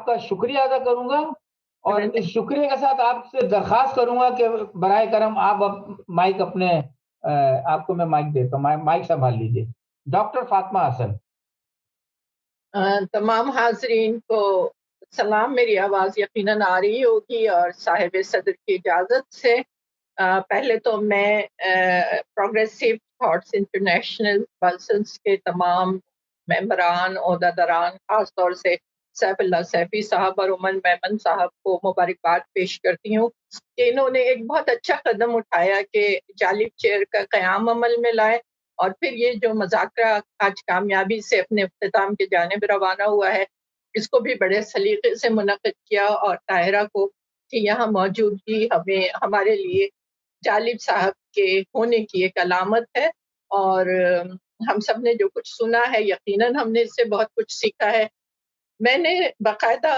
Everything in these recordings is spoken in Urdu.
آپ کا شکریہ ادا کروں گا اور اس شکریہ کے ساتھ آپ سے درخواست کروں گا کہ برائے کرم آپ مائک اپنے آپ کو میں مائک دیتا ہوں، مائک سنبھال لیجیے. ڈاکٹر فاطمہ حسن. تمام حاضرین کو سلام. میری آواز یقیناً آ رہی ہوگی اور صاحب صدر کی اجازت سے پہلے تو میں پروگریسو تھاٹس انٹرنیشنل پرسنس کے تمام ممبران، عہدیداران، خاص طور سے سیف اللہ سیفی صاحب اور عمر میمن صاحب کو مبارکباد پیش کرتی ہوں کہ انہوں نے ایک بہت اچھا قدم اٹھایا کہ جالب چیئر کا قیام عمل میں لائے، اور پھر یہ جو مذاکرہ آج کامیابی سے اپنے اختتام کی جانب روانہ ہوا ہے اس کو بھی بڑے سلیقے سے منعقد کیا، اور طاہرہ کو کہ یہاں موجودگی ہمارے لیے جالب صاحب کے ہونے کی ایک علامت ہے، اور ہم سب نے جو کچھ سنا ہے یقیناً ہم نے اس سے بہت کچھ سیکھا ہے. میں نے باقاعدہ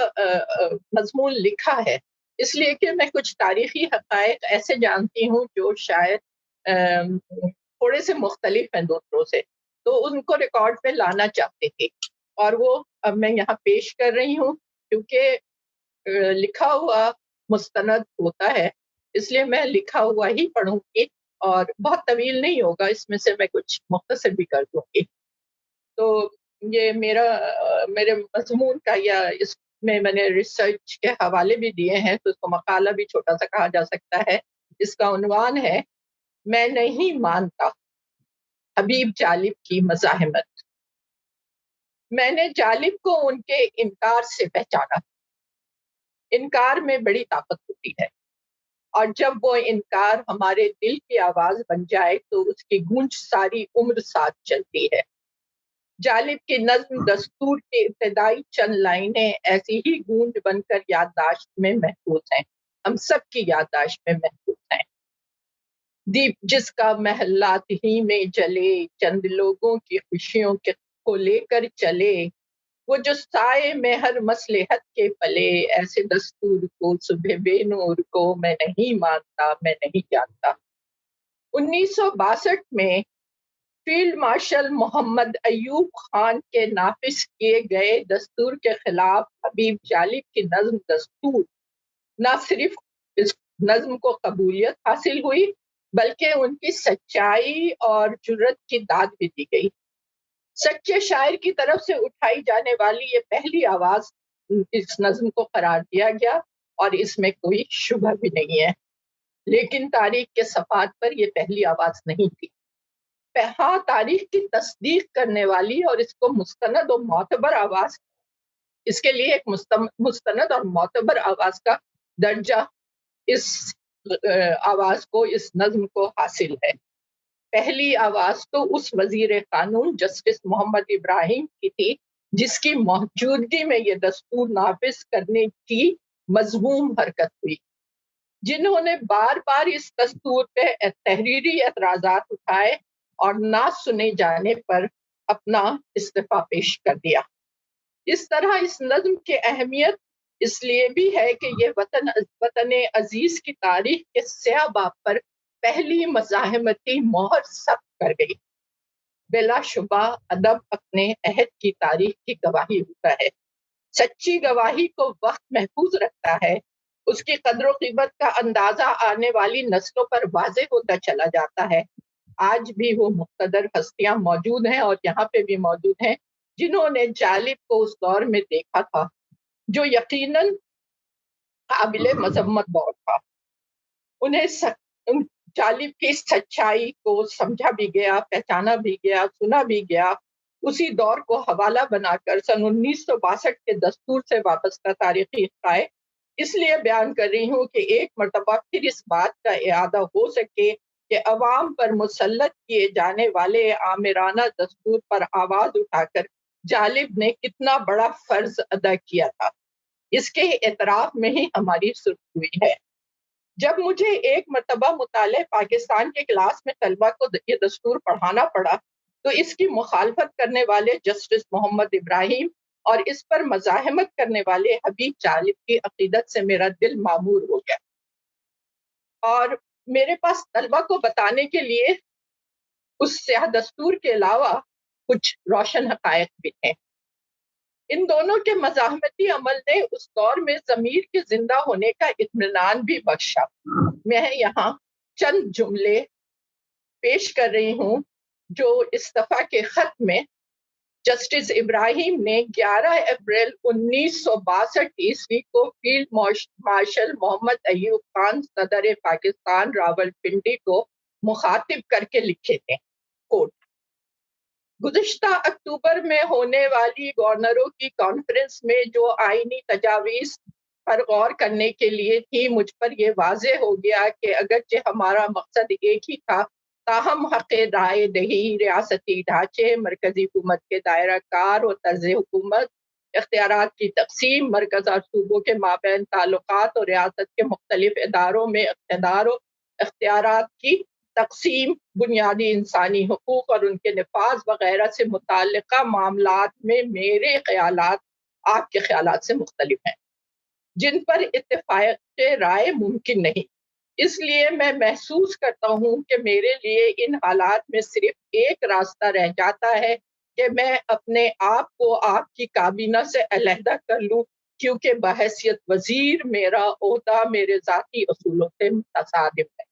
مضمون لکھا ہے اس لیے کہ میں کچھ تاریخی حقائق ایسے جانتی ہوں جو شاید تھوڑے سے مختلف ہیں دوسروں سے، تو ان کو ریکارڈ پہ لانا چاہتی تھی، اور وہ اب میں یہاں پیش کر رہی ہوں کیونکہ لکھا ہوا مستند ہوتا ہے، اس لیے میں لکھا ہوا ہی پڑھوں گی اور بہت طویل نہیں ہوگا، اس میں سے میں کچھ مختصر بھی کر دوں گی. تو یہ میرے مضمون کا یا اس میں نے ریسرچ کے حوالے بھی دیے ہیں، تو اس کو مقالہ بھی چھوٹا سا کہا جا سکتا ہے. اس کا عنوان ہے میں نہیں مانتا حبیب جالب کی مزاحمت. میں نے جالب کو ان کے انکار سے پہچانا. انکار میں بڑی طاقت ہوتی ہے، اور جب وہ انکار ہمارے دل کی آواز بن جائے تو اس کی گونج ساری عمر ساتھ چلتی ہے. جالب کی نظم دستور کی ابتدائی چند لائنیں ایسی ہی گونج بن کر یادداشت میں محفوظ ہیں، ہم سب کی یادداشت میں محفوظ ہیں. دیپ جس کا محلات ہی میں جلے، چند لوگوں کی خوشیوں کو لے کر چلے، وہ جو سائے میں ہر مصلحت کے پلے، ایسے دستور کو صبح بے نور کو میں نہیں مانتا، میں نہیں جانتا. 1962 میں فیلڈ مارشل محمد ایوب خان کے نافذ کیے گئے دستور کے خلاف حبیب جالب کی نظم دستور نہ صرف اس نظم کو قبولیت حاصل ہوئی بلکہ ان کی سچائی اور جرت کی داد بھی دی گئی. سچے شاعر کی طرف سے اٹھائی جانے والی یہ پہلی آواز اس نظم کو قرار دیا گیا، اور اس میں کوئی شبہ بھی نہیں ہے. لیکن تاریخ کے صفحات پر یہ پہلی آواز نہیں تھی. ہاں، تاریخ کی تصدیق کرنے والی اور اس کو مستند اور معتبر آواز، اس کے لیے ایک مستند اور معتبر آواز کا درجہ اس آواز کو، اس نظم کو حاصل ہے. پہلی آواز تو اس وزیر قانون جسٹس محمد ابراہیم کی تھی جس کی موجودگی میں یہ دستور نافذ کرنے کی مذموم حرکت ہوئی، جنہوں نے بار بار اس دستور پہ تحریری اعتراضات اٹھائے اور نہ سنے جانے پر اپنا استعفیٰ پیش کر دیا. اس طرح اس نظم کی اہمیت اس لیے بھی ہے کہ یہ وطن عزیز کی تاریخ کے سیاہ باب پر پہلی مزاحمتی مہر ثبت کر گئی. بلا شبہ ادب اپنے عہد کی تاریخ کی گواہی ہوتا ہے. سچی گواہی کو وقت محفوظ رکھتا ہے، اس کی قدر و قیمت کا اندازہ آنے والی نسلوں پر واضح ہوتا چلا جاتا ہے. آج بھی وہ مقتدر ہستیاں موجود ہیں اور یہاں پہ بھی موجود ہیں جنہوں نے جالب کو اس دور میں دیکھا تھا جو یقیناً قابل مذمت دور تھا. انہیں جالب کی سچائی کو سمجھا بھی گیا، پہچانا بھی گیا، سنا بھی گیا. اسی دور کو حوالہ بنا کر سن 1962 کے دستور سے وابستہ تاریخی حقائق اس لیے بیان کر رہی ہوں کہ ایک مرتبہ پھر اس بات کا اعادہ ہو سکے کہ عوام پر مسلط کیے جانے والے آمرانہ دستور پر آواز اٹھا کر جالب نے کتنا بڑا فرض ادا کیا تھا. اس کے اعتراف میں ہی ہماری سرخی ہے. جب مجھے ایک مرتبہ مطالعہ پاکستان کے کلاس میں طلبہ کو یہ دستور پڑھانا پڑا تو اس کی مخالفت کرنے والے جسٹس محمد ابراہیم اور اس پر مزاحمت کرنے والے حبیب جالب کی عقیدت سے میرا دل معمور ہو گیا، اور میرے پاس طلبہ کو بتانے کے لیے اس سیاہ دستور کے علاوہ کچھ روشن حقائق بھی ہیں. ان دونوں کے مزاحمتی عمل نے اس دور میں ضمیر کے زندہ ہونے کا اطمینان بھی بخشا۔ میں یہاں چند جملے پیش کر رہی ہوں جو استعفیٰ کے خط میں جسٹس ابراہیم نے 11 اپریل 1962 کو فیلڈ مارشل محمد ایوب خان صدر پاکستان راولپنڈی کو مخاطب کر کے لکھے تھے۔ کوٹ: گزشتہ اکتوبر میں ہونے والی گورنروں کی کانفرنس میں جو آئینی تجاویز پر غور کرنے کے لیے تھی، مجھ پر یہ واضح ہو گیا کہ اگرچہ ہمارا مقصد ایک ہی تھا، تاہم حق رائے دہی، ریاستی ڈھانچے، مرکزی حکومت کے دائرہ کار و طرز حکومت، اختیارات کی تقسیم، مرکز اور صوبوں کے مابین تعلقات اور ریاست کے مختلف اداروں میں اقتدار و اختیارات کی تقسیم، بنیادی انسانی حقوق اور ان کے نفاذ وغیرہ سے متعلقہ معاملات میں میرے خیالات آپ کے خیالات سے مختلف ہیں، جن پر اتفاق رائے ممکن نہیں۔ اس لیے میں محسوس کرتا ہوں کہ میرے لیے ان حالات میں صرف ایک راستہ رہ جاتا ہے کہ میں اپنے آپ کو آپ کی کابینہ سے علیحدہ کر لوں، کیونکہ بحیثیت وزیر میرا عہدہ میرے ذاتی اصولوں سے متصادم ہے۔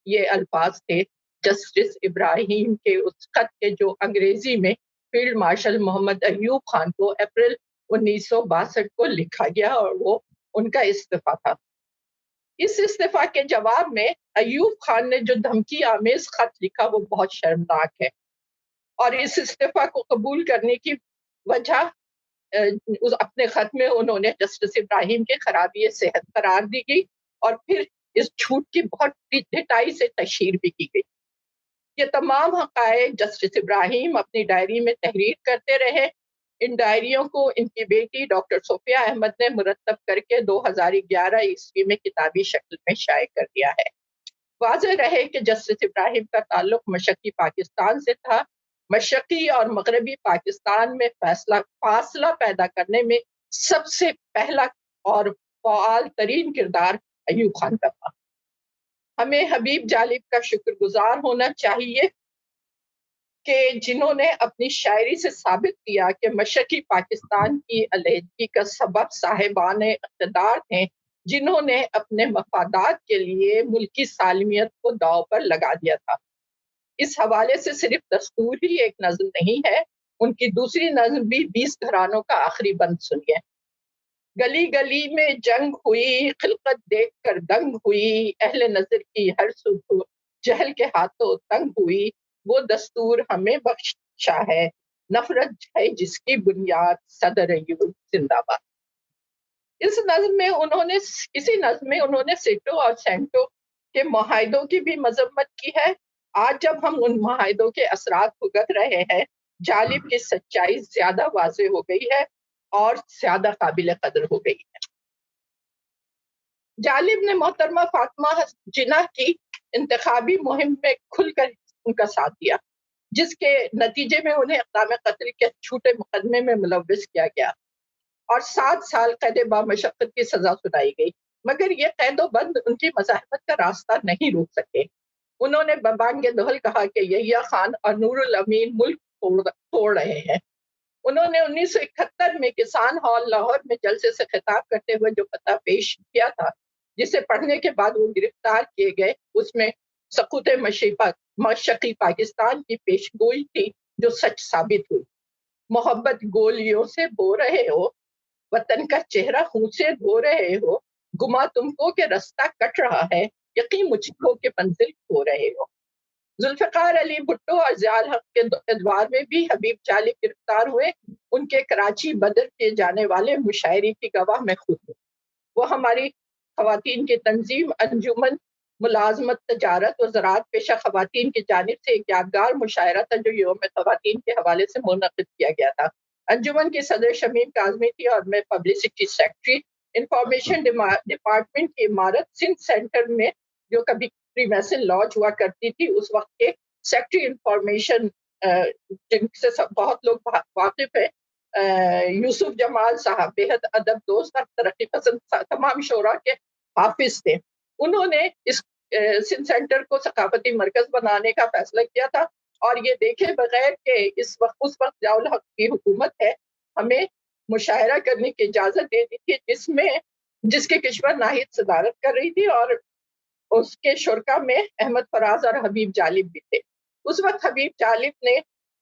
یہ الفاظ تھے جسٹس ابراہیم کے اس خط کے جو انگریزی میں فیلڈ مارشل محمد ایوب خان کو اپریل 1962 کو لکھا گیا، اور وہ ان کا استعفیٰ تھا۔ اس استعفیٰ کے جواب میں ایوب خان نے جو دھمکی آمیز خط لکھا وہ بہت شرمناک ہے، اور اس استعفیٰ کو قبول کرنے کی وجہ اپنے خط میں انہوں نے جسٹس ابراہیم کے خرابی صحت قرار دی گئی، اور پھر اس جھوٹ کی بہت ڈٹائی سے تشہیر بھی کی گئی۔ یہ تمام حقائق جسٹس ابراہیم اپنی ڈائری میں تحریر کرتے رہے۔ ان ڈائریوں کو ان کی بیٹی ڈاکٹر صوفیہ احمد نے مرتب کر کے 2011 میں کتابی شکل میں شائع کر دیا ہے۔ واضح رہے کہ جسٹس ابراہیم کا تعلق مشرقی پاکستان سے تھا۔ مشرقی اور مغربی پاکستان میں فاصلہ پیدا کرنے میں سب سے پہلا اور فعال ترین کردار ایوب خان کا تھا۔ ہمیں حبیب جالب کا شکر گزار ہونا چاہیے کہ جنہوں نے اپنی شاعری سے ثابت کیا کہ مشرقی پاکستان کی علیحدگی کا سبب صاحبان اقتدار تھے، جنہوں نے اپنے مفادات کے لیے ملکی سالمیت کو داؤ پر لگا دیا تھا۔ اس حوالے سے صرف دستور ہی ایک نظم نہیں ہے، ان کی دوسری نظم بھی 20 گھرانوں کا آخری بند سنیے۔ گلی گلی میں جنگ ہوئی، خلقت دیکھ کر دنگ ہوئی، اہل نظر کی ہر سو جہل کے ہاتھوں تنگ ہوئی، وہ دستور ہمیں بخشا ہے، نفرت ہے جس کی بنیاد، صدر ایوب زندہ باد۔ اسی نظم میں انہوں نے سیٹو اور سینٹو کے معاہدوں کی بھی مذمت کی ہے۔ آج جب ہم ان معاہدوں کے اثرات بھگت رہے ہیں، جالب کی سچائی زیادہ واضح ہو گئی ہے اور زیادہ قابل قدر ہو گئی ہے۔ جالب نے محترمہ فاطمہ جناح کی انتخابی مہم میں کھل کر ان کا ساتھ دیا، جس کے نتیجے میں انہیں اقدام قتل کے جھوٹے مقدمے میں ملوث کیا گیا اور 7 سال قید بامشقت کی سزا سنائی گئی، مگر یہ قید و بند ان کی مزاحمت کا راستہ نہیں روک سکے۔ انہوں نے ببانگ دہل کہا کہ یحییٰ خان اور نور الامین ملک توڑ رہے ہیں۔ انہوں نے 1971 میں کسان ہال لاہور میں جلسے سے خطاب کرتے ہوئے جو فتویٰ پیش کیا تھا، جسے پڑھنے کے بعد وہ گرفتار کیے گئے، اس میں سقوط مشرقی پاکستان کی پیشگوئی تھی جو سچ ثابت ہوئی۔ محبت گولیوں سے بو رہے ہو، وطن کا چہرہ خون سے دھو رہے ہو، گما تم کو کہ رستہ کٹ رہا ہے، یقین مجھ کو کہ منزل کھو رہے ہو۔ ذوالفقار علی بھٹو اور ضیاء الحق کے ادوار میں بھی حبیب جالب گرفتار ہوئے۔ ان کے کراچی بدر کیے جانے والے مشاعرے کی گواہ میں خود ہوں۔ وہ ہماری خواتین کی تنظیم انجمن ملازمت تجارت و زراعت پیشہ خواتین کی جانب سے ایک یادگار مشاعرہ تھا جو یوم خواتین کے حوالے سے منعقد کیا گیا تھا۔ انجمن کی صدر شمیم کاظمی تھی اور میں پبلسٹی سیکرٹری۔ انفارمیشن ڈپارٹمنٹ کی عمارت سندھ سینٹر میں جو کبھی پری میسن لاج ہوا کرتی تھی، اس وقت کے سیکرٹری انفارمیشن جن سے بہت لوگ واقف ہیں، یوسف جمال صاحب بےحد ادب دوست اور ترقی پسند تمام شعراء کے حافظ تھے۔ انہوں نے اس سندھ سینٹر کو ثقافتی مرکز بنانے کا فیصلہ کیا تھا، اور یہ دیکھے بغیر کہ اس وقت ضیاء الحق کی حکومت ہے، ہمیں مشاعرہ کرنے کی اجازت دے دی تھی، جس کے کشور ناہید صدارت کر رہی تھی، اور اس کے شرکا میں احمد فراز اور حبیب جالب بھی تھے۔ اس وقت حبیب جالب نے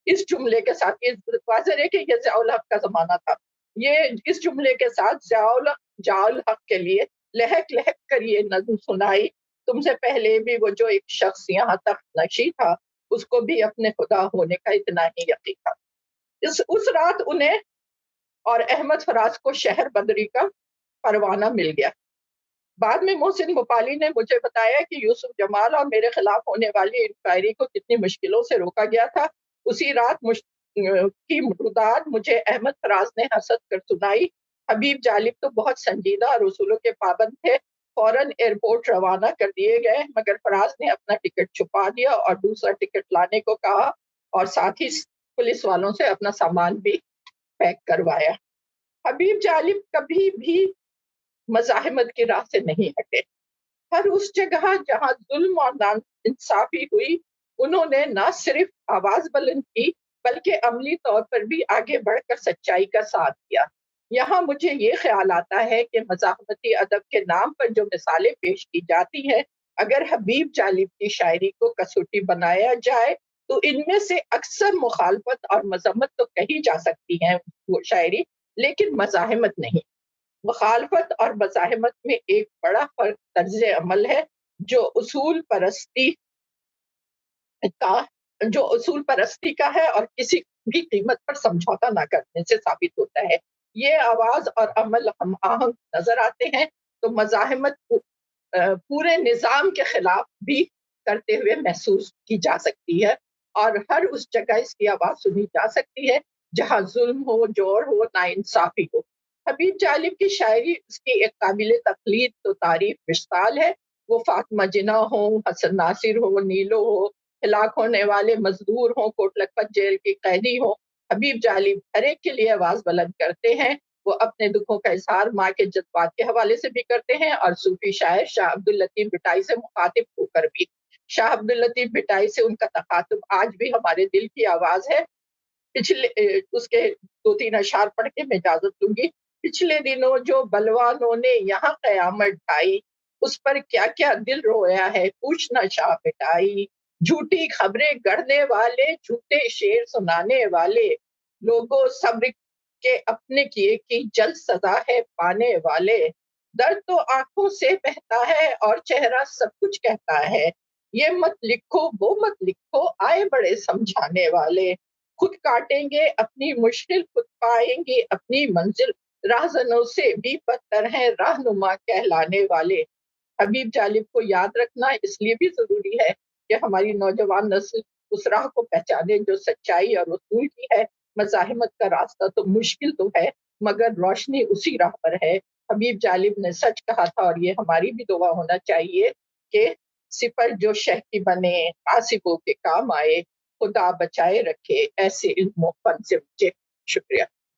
اس جملے کے ساتھ، یہ واضح ہے کہ یہ ضیاء الحق کا زمانہ تھا، یہ اس جملے کے ساتھ ضیاء الحق کے لیے لہک لہک کر یہ نظم سنائی: تم سے پہلے بھی وہ جو ایک شخص یہاں تک نشی تھا، اس کو بھی اپنے خدا ہونے کا اتنا ہی یقین تھا۔ اس رات انہیں اور احمد فراز کو شہر بدری کا پروانہ مل گیا۔ بعد میں محسن مپالی نے مجھے بتایا کہ یوسف جمال اور میرے خلاف ہونے والی انکوائری کو کتنی مشکلوں سے روکا گیا تھا۔ اسی رات کی مرداد مجھے احمد فراز نے حسد کر سنائی۔ حبیب جالب تو بہت سنجیدہ اور اصولوں کے پابند تھے، فوراً ایئرپورٹ روانہ کر دیے گئے، مگر فراز نے اپنا ٹکٹ چھپا دیا اور دوسرا ٹکٹ لانے کو کہا، اور ساتھ ہی پولیس والوں سے اپنا سامان بھی پیک کروایا۔ حبیب جالب کبھی بھی مزاحمت کی راہ سے نہیں ہٹے۔ ہر اس جگہ جہاں ظلم اور ناانصافی ہوئی، انہوں نے نہ صرف آواز بلند کی بلکہ عملی طور پر بھی آگے بڑھ کر سچائی کا ساتھ دیا۔ یہاں مجھے یہ خیال آتا ہے کہ مزاحمتی ادب کے نام پر جو مثالیں پیش کی جاتی ہیں، اگر حبیب جالب کی شاعری کو کسوٹی بنایا جائے تو ان میں سے اکثر مخالفت اور مذمت تو کہی جا سکتی ہے وہ شاعری، لیکن مزاحمت نہیں۔ مخالفت اور مزاحمت میں ایک بڑا فرق طرز عمل ہے، جو اصول پرستی کا ہے اور کسی بھی قیمت پر سمجھوتا نہ کرنے سے ثابت ہوتا ہے۔ یہ آواز اور عمل ہم آہنگ نظر آتے ہیں تو مزاحمت پورے نظام کے خلاف بھی کرتے ہوئے محسوس کی جا سکتی ہے، اور ہر اس جگہ اس کی آواز سنی جا سکتی ہے جہاں ظلم ہو، جور ہو، ناانصافی ہو۔ حبیب جالب کی شاعری اس کی ایک قابل تقلید تو تعریف مثال ہے۔ وہ فاطمہ جناح ہو، حسن ناصر ہو، نیلو ہو، ہلاک ہونے والے مزدور ہوں، کوٹ لکھپت جیل کی قیدی ہو، حبیب جالب ہر ایک کے لیے آواز بلند کرتے ہیں۔ وہ اپنے دکھوں کا اظہار ماں کے جذبات کے حوالے سے بھی کرتے ہیں، اور صوفی شاعر شاہ عبداللطیف بھٹائی سے مخاطب ہو کر بھی۔ شاہ عبداللطیف بھٹائی سے ان کا تخاطب آج بھی ہمارے دل کی آواز ہے۔ اس کے 2-3 اشعار پڑھ کے میں اجازت لوں گی۔ پچھلے دنوں جو بلوانوں نے یہاں قیامت ڈھائی، اس پر کیا کیا دل رویا ہے پوچھنا شاہ بٹائی۔ جھوٹی خبریں گڑھنے والے، جھوٹے شعر سنانے والے، لوگوں صبر کے اپنے کیے کی جلد سزا ہے پانے والے۔ درد تو آنکھوں سے بہتا ہے اور چہرہ سب کچھ کہتا ہے، یہ مت لکھو وہ مت لکھو آئے بڑے سمجھانے والے۔ خود کاٹیں گے اپنی مشکل، خود پائیں گے اپنی منزل، راہزنوں سے بھی بدتر ہیں رہنما کہلانے والے۔ حبیب جالب کو یاد رکھنا اس لیے بھی ضروری ہے کہ ہماری نوجوان نسل اس راہ کو پہچانے جو سچائی اور اصول کی ہے۔ مزاحمت کا راستہ تو مشکل تو ہے، مگر روشنی اسی راہ پر ہے۔ حبیب جالب نے سچ کہا تھا، اور یہ ہماری بھی دعا ہونا چاہیے کہ سپر جو شہ کی بنے، آصفوں کے کام آئے، خدا بچائے رکھے ایسے علم و فن سے مجھے۔ شکریہ۔